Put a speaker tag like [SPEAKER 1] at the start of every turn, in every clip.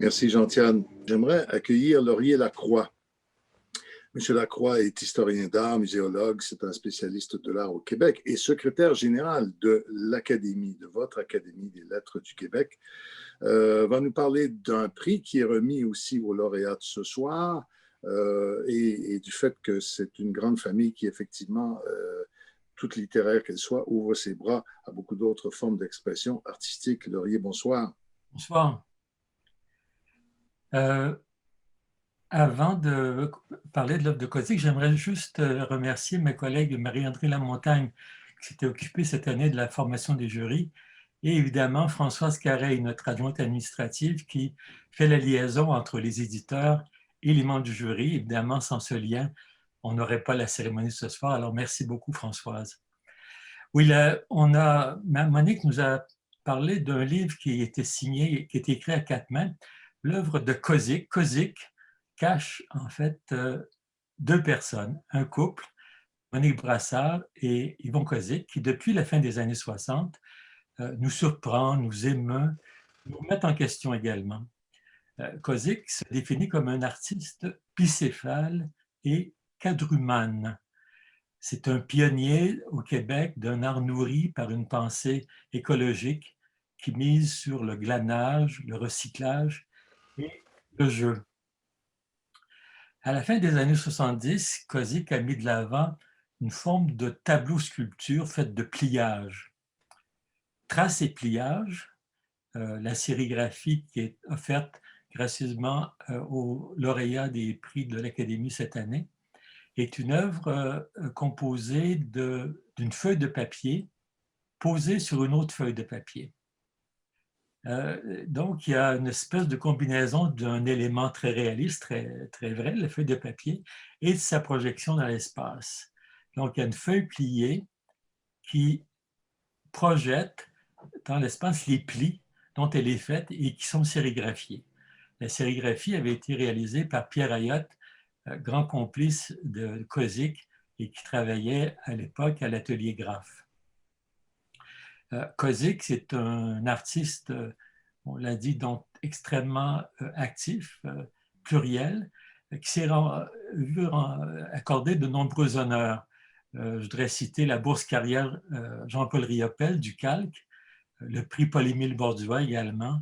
[SPEAKER 1] Merci, Jean-Tiane. J'aimerais accueillir Laurier Lacroix. Monsieur Lacroix est historien d'art, muséologue, c'est un spécialiste de l'art au Québec et secrétaire général de l'Académie, de votre Académie des lettres du Québec. Va nous parler d'un prix qui est remis aussi aux lauréats ce soir et du fait que c'est une grande famille qui, effectivement, toute littéraire qu'elle soit, ouvre ses bras à beaucoup d'autres formes d'expression artistique. Laurier, bonsoir.
[SPEAKER 2] Bonsoir. Avant de parler de l'œuvre de Kozik, j'aimerais juste remercier mes collègues Marie-André Lamontagne qui s'était occupée cette année de la formation des jurys et évidemment Françoise Carreil, notre adjointe administrative qui fait la liaison entre les éditeurs et les membres du jury. Évidemment, sans ce lien, on n'aurait pas la cérémonie ce soir. Alors, merci beaucoup Françoise. Oui, Monique nous a parlé d'un livre qui était signé, qui était écrit à quatre mains, l'œuvre de Kozik. Kozik cache en fait deux personnes, un couple, Monique Brassard et Yvon Kozik, qui depuis la fin des années 60 nous surprend, nous émeut, nous met en question également. Kozik se définit comme un artiste bicéphale et quadrumane. C'est un pionnier au Québec d'un art nourri par une pensée écologique qui mise sur le glanage, le recyclage et le jeu. À la fin des années 70, Kozik a mis de l'avant une forme de tableau-sculpture faite de pliage. Trace et pliage, la sérigraphie qui est offerte gracieusement aux lauréats des prix de l'Académie cette année, est une œuvre composée d'une feuille de papier posée sur une autre feuille de papier. Donc, il y a une espèce de combinaison d'un élément très réaliste, très vrai, la feuille de papier, et de sa projection dans l'espace. Donc, il y a une feuille pliée qui projette dans l'espace les plis dont elle est faite et qui sont sérigraphiés. La sérigraphie avait été réalisée par Pierre Ayotte, grand complice de Kozik et qui travaillait à l'époque à l'atelier Graff. Kozik, c'est un artiste, on l'a dit, donc extrêmement actif, pluriel, qui s'est vu accorder de nombreux honneurs. Je voudrais citer la bourse carrière Jean-Paul Riopel du Calque, le prix Paul-Émile Bordua également,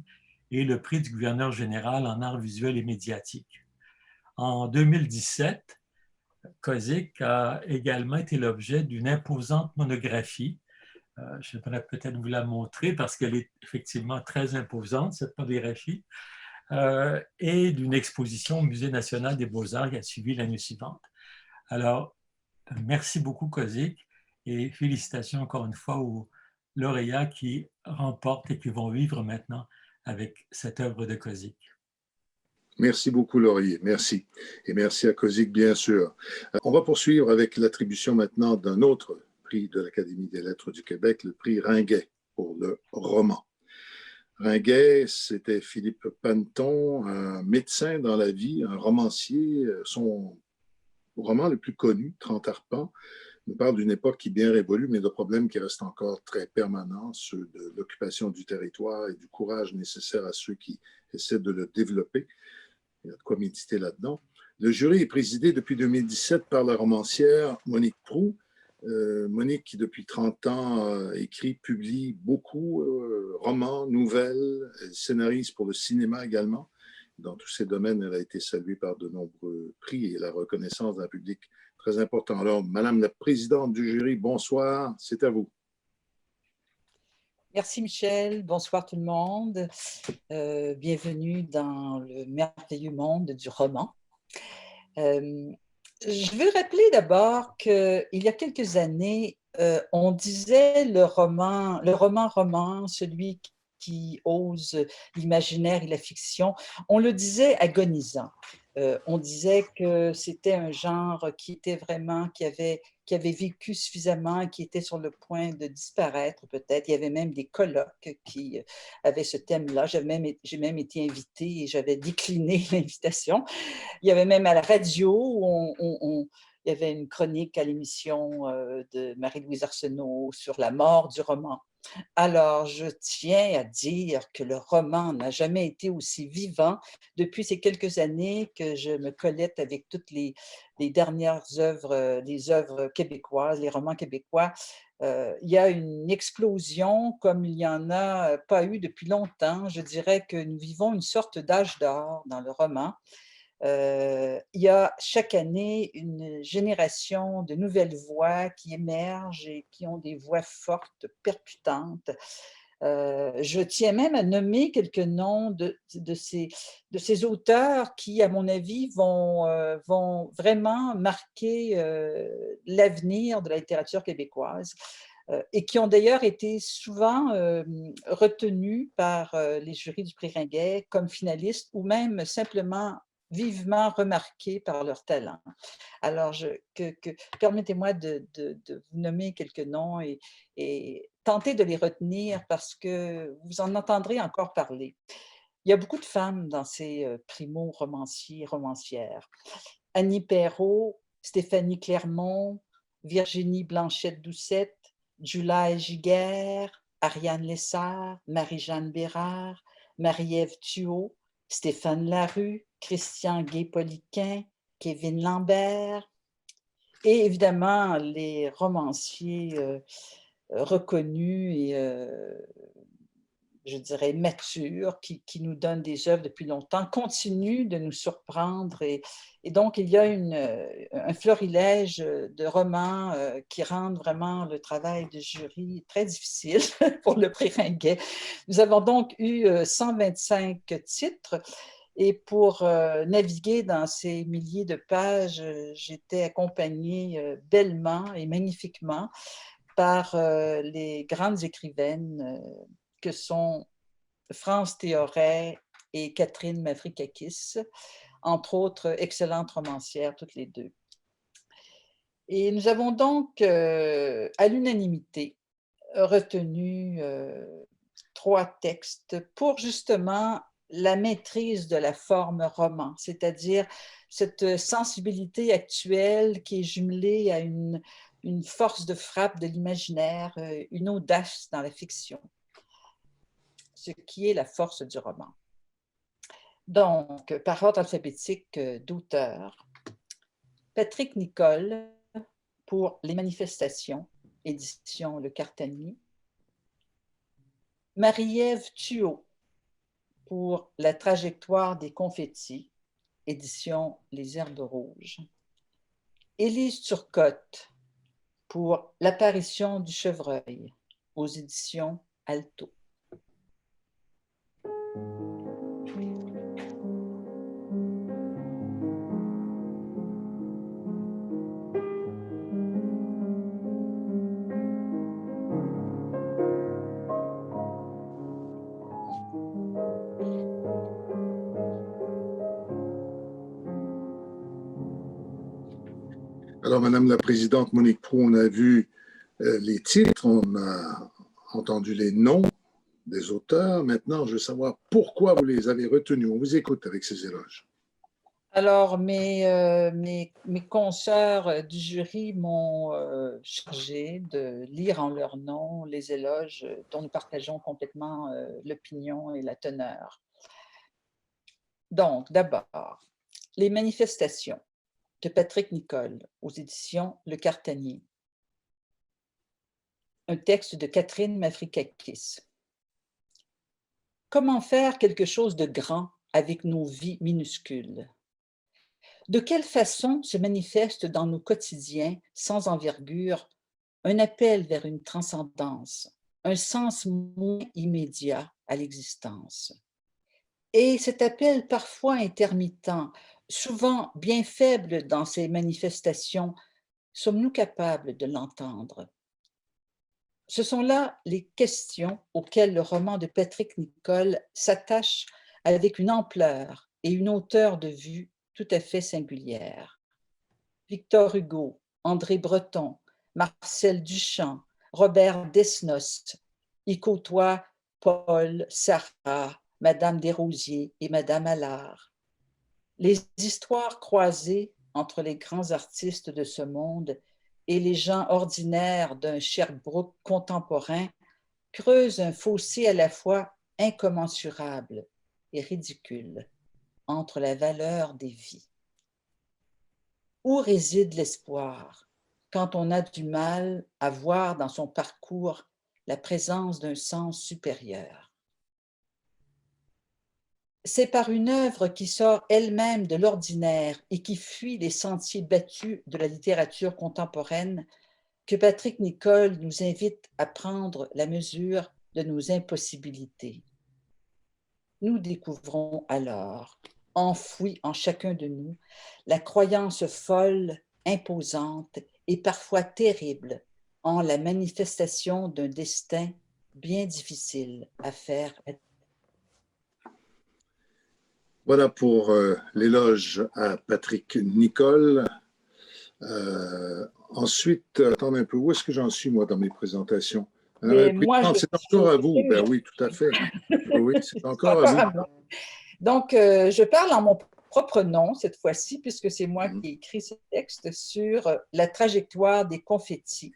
[SPEAKER 2] et le prix du gouverneur général en arts visuels et médiatiques. En 2017, Kozik a également été l'objet d'une imposante monographie. Je devrais peut-être vous la montrer parce qu'elle est effectivement très imposante, cette monographie, et d'une exposition au Musée national des beaux-arts qui a suivi l'année suivante. Alors, merci beaucoup Kozik et félicitations encore une fois aux lauréats qui remportent et qui vont vivre maintenant avec cette œuvre de Kozik.
[SPEAKER 1] Merci beaucoup, Laurier. Merci. Et merci à Kozik, bien sûr. On va poursuivre avec l'attribution maintenant d'un autre prix de l'Académie des lettres du Québec, le prix Ringuet pour le roman. Ringuet, c'était Philippe Panneton, un médecin dans la vie, un romancier. Son roman le plus connu, 30 arpents, nous parle d'une époque qui bien révolue, mais de problèmes qui restent encore très permanents, ceux de l'occupation du territoire et du courage nécessaire à ceux qui essaient de le développer. Il y a de quoi méditer là-dedans. Le jury est présidé depuis 2017 par la romancière Monique Proulx. Monique, qui depuis 30 ans écrit, publie beaucoup, romans, nouvelles, elle scénarise pour le cinéma également. Dans tous ces domaines, elle a été saluée par de nombreux prix et la reconnaissance d'un public très important. Alors, Madame la présidente du jury, bonsoir, c'est à vous.
[SPEAKER 3] Merci Michel, bonsoir tout le monde. Bienvenue dans le merveilleux monde du roman. Je veux rappeler d'abord qu'il y a quelques années, on disait le roman, celui qui ose l'imaginaire et la fiction, on le disait agonisant. On disait que c'était un genre qui était vraiment, qui avait vécu suffisamment et qui était sur le point de disparaître peut-être. Il y avait même des colloques qui avaient ce thème-là. J'ai même été invitée et j'avais décliné l'invitation. Il y avait même à la radio où il y avait une chronique à l'émission de Marie-Louise Arsenault sur la mort du roman. Alors, je tiens à dire que le roman n'a jamais été aussi vivant depuis ces quelques années que je me collecte avec toutes les dernières œuvres, les œuvres québécoises, les romans québécois. Il y a une explosion comme il n'y en a pas eu depuis longtemps. Je dirais que nous vivons une sorte d'âge d'or dans le roman. Il y a chaque année une génération de nouvelles voix qui émergent et qui ont des voix fortes, percutantes. Je tiens même à nommer quelques noms de ces auteurs qui, à mon avis, vont vraiment marquer l'avenir de la littérature québécoise et qui ont d'ailleurs été souvent retenus par les jurys du prix Ringuet comme finalistes ou même simplement vivement remarqués par leur talent. Alors, permettez-moi de vous nommer quelques noms et tenter de les retenir parce que vous en entendrez encore parler. Il y a beaucoup de femmes dans ces primo-romanciers et romancières. Annie Perrault, Stéphanie Clermont, Virginie Blanchette-Doucette, Julia Giguère, Ariane Lessard, Marie-Jeanne Bérard, Marie-Ève Thuot, Stéphane Larue, Christian Gay-Poliquin, Kevin Lambert, et évidemment les romanciers reconnus et je dirais matures, qui nous donnent des œuvres depuis longtemps, continuent de nous surprendre. Et donc, il y a un florilège de romans qui rendent vraiment le travail de jury très difficile pour le prix Ringuet. Nous avons donc eu 125 titres. Et pour naviguer dans ces milliers de pages, j'étais accompagnée bellement et magnifiquement par les grandes écrivaines que sont France Théoret et Catherine Mavrikakis, entre autres excellentes romancières, toutes les deux. Et nous avons donc, à l'unanimité, retenu 3 textes pour justement la maîtrise de la forme roman, c'est-à-dire cette sensibilité actuelle qui est jumelée à une force de frappe de l'imaginaire, une audace dans la fiction, ce qui est la force du roman. Donc, par ordre alphabétique d'auteurs, Patrick Nicole pour Les Manifestations, édition Le Cartanier, Marie-Ève Thuot pour La trajectoire des confettis, édition Les Herbes rouges, Élise Turcotte pour L'apparition du chevreuil, aux éditions Alto.
[SPEAKER 1] Alors, Madame la Présidente Monique Proulx, on a vu les titres, on a entendu les noms des auteurs. Maintenant, je veux savoir pourquoi vous les avez retenus. On vous écoute avec ces éloges.
[SPEAKER 3] Alors, mes consoeurs du jury m'ont chargé de lire en leur nom les éloges dont nous partageons complètement l'opinion et la teneur. Donc, d'abord, Les Manifestations de Patrick Nicole, aux éditions Le Cartanier. Un texte de Catherine Mavrikakis. Comment faire quelque chose de grand avec nos vies minuscules? De quelle façon se manifeste dans nos quotidiens sans envergure un appel vers une transcendance, un sens moins immédiat à l'existence? Et cet appel parfois intermittent, souvent bien faible dans ses manifestations, sommes-nous capables de l'entendre? Ce sont là les questions auxquelles le roman de Patrick Nicole s'attache avec une ampleur et une hauteur de vue tout à fait singulière. Victor Hugo, André Breton, Marcel Duchamp, Robert Desnos y côtoient Paul, Sarah, Madame Desrosiers et Madame Allard. Les histoires croisées entre les grands artistes de ce monde et les gens ordinaires d'un Sherbrooke contemporain creuse un fossé à la fois incommensurable et ridicule entre la valeur des vies. Où réside l'espoir quand on a du mal à voir dans son parcours la présence d'un sens supérieur? C'est par une œuvre qui sort elle-même de l'ordinaire et qui fuit les sentiers battus de la littérature contemporaine que Patrick Nicole nous invite à prendre la mesure de nos impossibilités. Nous découvrons alors, enfouie en chacun de nous, la croyance folle, imposante et parfois terrible en la manifestation d'un destin bien difficile à faire.
[SPEAKER 1] Voilà pour l'éloge à Patrick Nicole. Ensuite, attendez un peu, où est-ce que j'en suis, moi, dans mes présentations?
[SPEAKER 3] Mais moi,
[SPEAKER 1] C'est encore à vous. Ben oui, tout à fait. Oui, c'est encore à vous.
[SPEAKER 3] Donc, je parle en mon propre nom cette fois-ci, puisque c'est moi qui ai écrit ce texte sur la trajectoire des confettis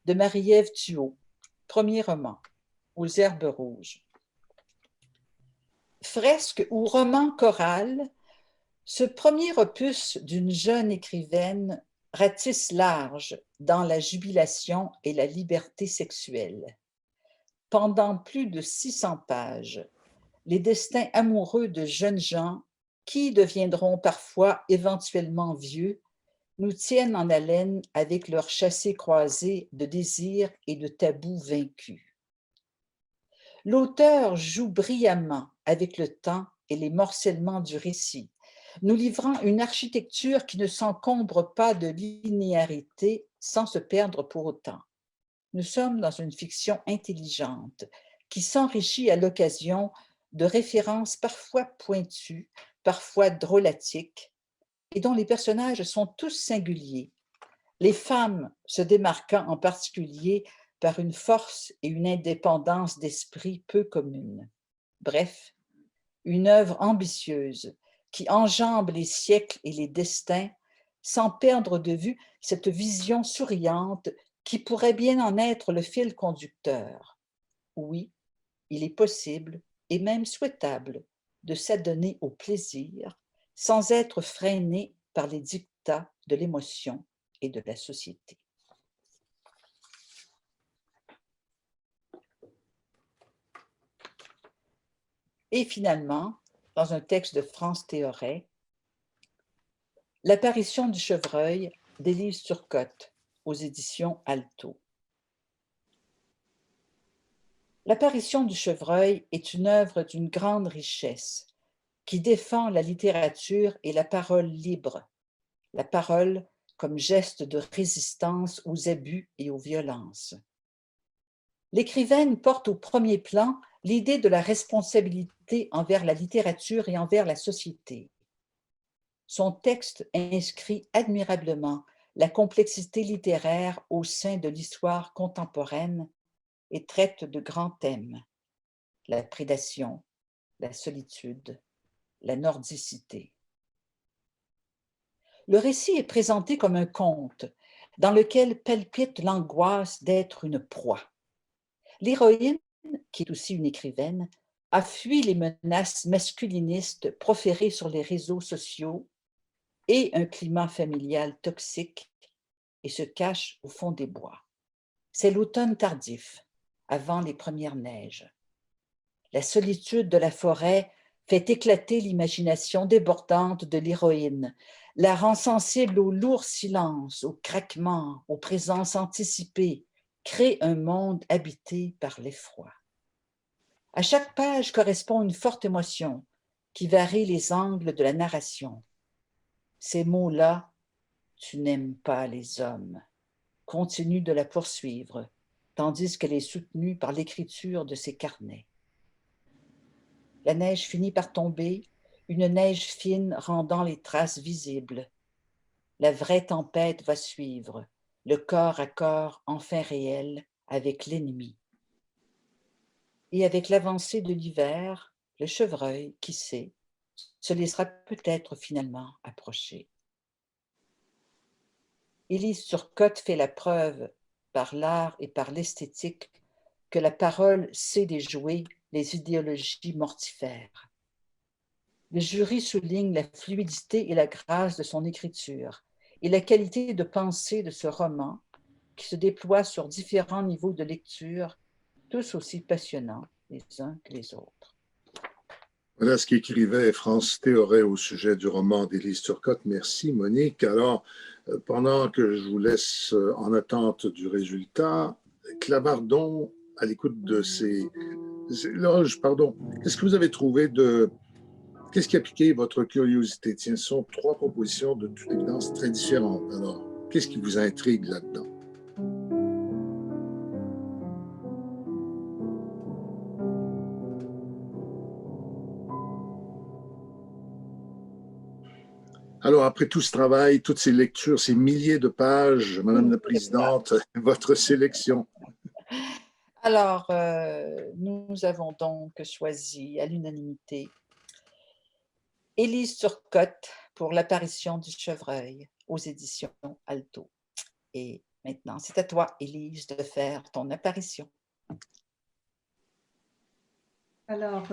[SPEAKER 3] de Marie-Ève Thuot, premier roman, aux herbes rouges. Fresque ou roman choral, ce premier opus d'une jeune écrivaine ratisse large dans la jubilation et la liberté sexuelle. Pendant plus de 600 pages, les destins amoureux de jeunes gens qui deviendront parfois éventuellement vieux nous tiennent en haleine avec leur chassé-croisé de désirs et de tabous vaincus. L'auteur joue brillamment avec le temps et les morcellements du récit, nous livrant une architecture qui ne s'encombre pas de linéarité sans se perdre pour autant. Nous sommes dans une fiction intelligente qui s'enrichit à l'occasion de références parfois pointues, parfois drôlatiques, et dont les personnages sont tous singuliers, les femmes se démarquant en particulier par une force et une indépendance d'esprit peu communes. Bref, une œuvre ambitieuse qui enjambe les siècles et les destins sans perdre de vue cette vision souriante qui pourrait bien en être le fil conducteur. Oui, il est possible et même souhaitable de s'adonner au plaisir sans être freiné par les dictats de l'émotion et de la société. Et finalement, dans un texte de France Théoret, l'apparition du chevreuil d'Élise Turcotte aux éditions Alto. L'apparition du chevreuil est une œuvre d'une grande richesse qui défend la littérature et la parole libre, la parole comme geste de résistance aux abus et aux violences. L'écrivaine porte au premier plan l'idée de la responsabilité envers la littérature et envers la société. Son texte inscrit admirablement la complexité littéraire au sein de l'histoire contemporaine et traite de grands thèmes: la prédation, la solitude, la nordicité. Le récit est présenté comme un conte dans lequel palpite l'angoisse d'être une proie. L'héroïne, qui est aussi une écrivaine, a fui les menaces masculinistes proférées sur les réseaux sociaux et un climat familial toxique et se cache au fond des bois. C'est l'automne tardif, avant les premières neiges. La solitude de la forêt fait éclater l'imagination débordante de l'héroïne, la rend sensible au lourd silence, au craquement, aux présences anticipées, crée un monde habité par l'effroi. À chaque page correspond une forte émotion qui varie les angles de la narration. Ces mots-là, « tu n'aimes pas les hommes », continuent de la poursuivre, tandis qu'elle est soutenue par l'écriture de ses carnets. La neige finit par tomber, une neige fine rendant les traces visibles. La vraie tempête va suivre, le corps à corps enfin réel avec l'ennemi. Et avec l'avancée de l'hiver, le chevreuil, qui sait, se laissera peut-être finalement approcher. Élise Turcotte fait la preuve, par l'art et par l'esthétique, que la parole sait déjouer les idéologies mortifères. Le jury souligne la fluidité et la grâce de son écriture et la qualité de pensée de ce roman qui se déploie sur différents niveaux de lecture, tous aussi passionnants les uns que les autres.
[SPEAKER 1] Voilà ce qu'écrivait France Théoret au sujet du roman d'Élise Turcotte. Merci, Monique. Alors, pendant que je vous laisse en attente du résultat, clamardons à l'écoute de ces éloges, pardon. Qu'est-ce que vous avez trouvé de... Qu'est-ce qui a piqué votre curiosité? Tiens, ce sont trois propositions de toute évidence très différentes. Alors, qu'est-ce qui vous intrigue là-dedans? Alors, après tout ce travail, toutes ces lectures, ces milliers de pages, Madame la Présidente, votre sélection.
[SPEAKER 3] Alors, nous avons donc choisi à l'unanimité Élise Turcotte pour l'apparition du chevreuil aux éditions Alto. Et maintenant, c'est à toi, Élise, de faire ton apparition.
[SPEAKER 4] Alors,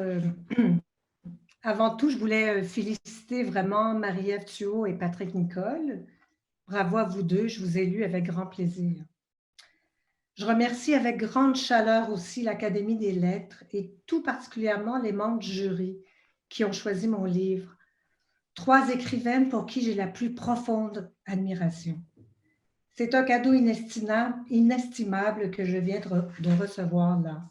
[SPEAKER 4] avant tout, je voulais féliciter vraiment Marie-Ève Thuot et Patrick Nicole. Bravo à vous deux, je vous ai lu avec grand plaisir. Je remercie avec grande chaleur aussi l'Académie des lettres et tout particulièrement les membres du jury qui ont choisi mon livre. Trois écrivaines pour qui j'ai la plus profonde admiration. C'est un cadeau inestimable que je viens de recevoir là.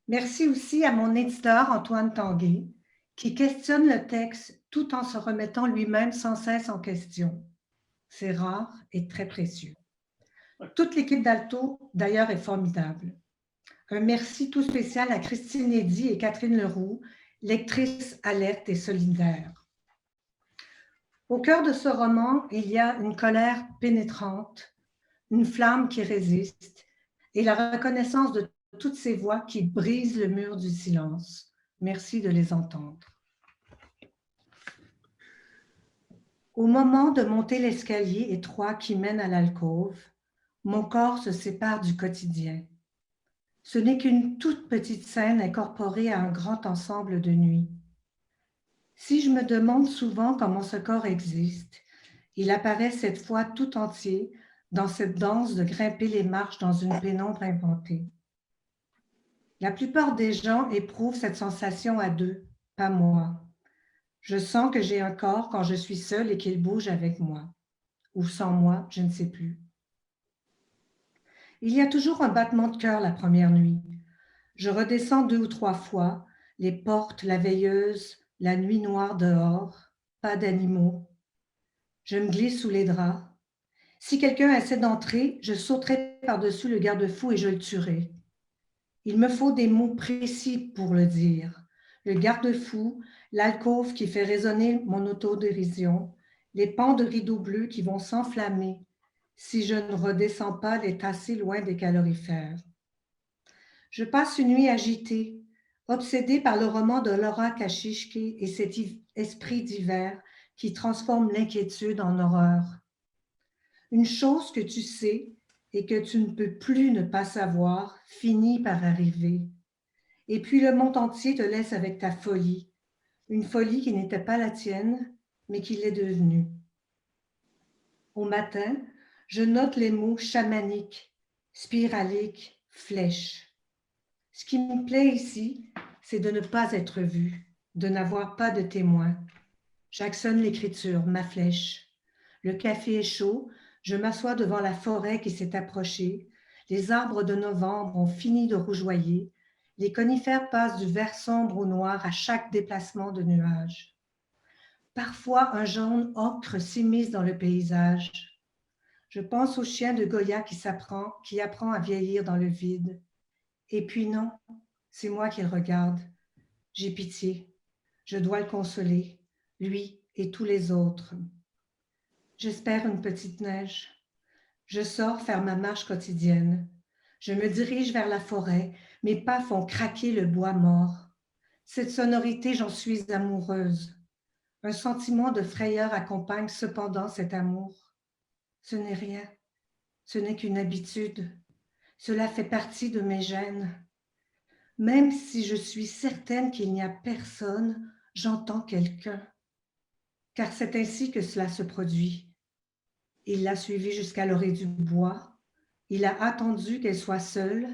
[SPEAKER 4] Merci aussi à mon éditeur Antoine Tanguay qui questionne le texte tout en se remettant lui-même sans cesse en question. C'est rare et très précieux. Toute l'équipe d'Alto, d'ailleurs, est formidable. Un merci tout spécial à Christine Eddy et Catherine Leroux, lectrices alertes et solidaires. Au cœur de ce roman, il y a une colère pénétrante, une flamme qui résiste et la reconnaissance de toutes ces voix qui brisent le mur du silence. Merci de les entendre. Au moment de monter l'escalier étroit qui mène à l'alcôve, mon corps se sépare du quotidien. Ce n'est qu'une toute petite scène incorporée à un grand ensemble de nuit. Si je me demande souvent comment ce corps existe, il apparaît cette fois tout entier dans cette danse de grimper les marches dans une pénombre inventée. La plupart des gens éprouvent cette sensation à deux, pas moi. Je sens que j'ai un corps quand je suis seule et qu'il bouge avec moi. Ou sans moi, je ne sais plus. Il y a toujours un battement de cœur la première nuit. Je redescends 2 ou 3 fois, les portes, la veilleuse, la nuit noire dehors, pas d'animaux. Je me glisse sous les draps. Si quelqu'un essaie d'entrer, je sauterai par-dessus le garde-fou et je le tuerai. Il me faut des mots précis pour le dire. Le garde-fou, l'alcôve qui fait résonner mon autodérision, les pans de rideaux bleus qui vont s'enflammer si je ne redescends pas les tasser loin des calorifères. Je passe une nuit agitée, obsédée par le roman de Laura Kashishke et cet esprit d'hiver qui transforme l'inquiétude en horreur. Une chose que tu sais et que tu ne peux plus ne pas savoir finit par arriver. Et puis le monde entier te laisse avec ta folie, une folie qui n'était pas la tienne, mais qui l'est devenue. Au matin, je note les mots chamanique, spiralique, flèche. Ce qui me plaît ici, c'est de ne pas être vu, de n'avoir pas de témoin. J'actionne l'écriture, ma flèche. Le café est chaud, je m'assois devant la forêt qui s'est approchée. Les arbres de novembre ont fini de rougeoyer. Les conifères passent du vert sombre au noir à chaque déplacement de nuages. Parfois, un jaune ocre s'immisce dans le paysage. Je pense au chien de Goya qui apprend à vieillir dans le vide. Et puis non, c'est moi qui le regarde. J'ai pitié. Je dois le consoler, lui et tous les autres. J'espère une petite neige. Je sors faire ma marche quotidienne. Je me dirige vers la forêt. Mes pas font craquer le bois mort. Cette sonorité, j'en suis amoureuse. Un sentiment de frayeur accompagne cependant cet amour. Ce n'est rien. Ce n'est qu'une habitude. Cela fait partie de mes gènes. Même si je suis certaine qu'il n'y a personne, j'entends quelqu'un. Car c'est ainsi que cela se produit. Il l'a suivie jusqu'à l'orée du bois. Il a attendu qu'elle soit seule.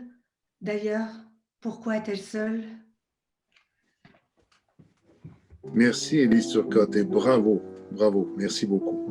[SPEAKER 4] D'ailleurs, pourquoi est-elle seule?
[SPEAKER 1] Merci, Élise Turcotte, et bravo, bravo, merci beaucoup.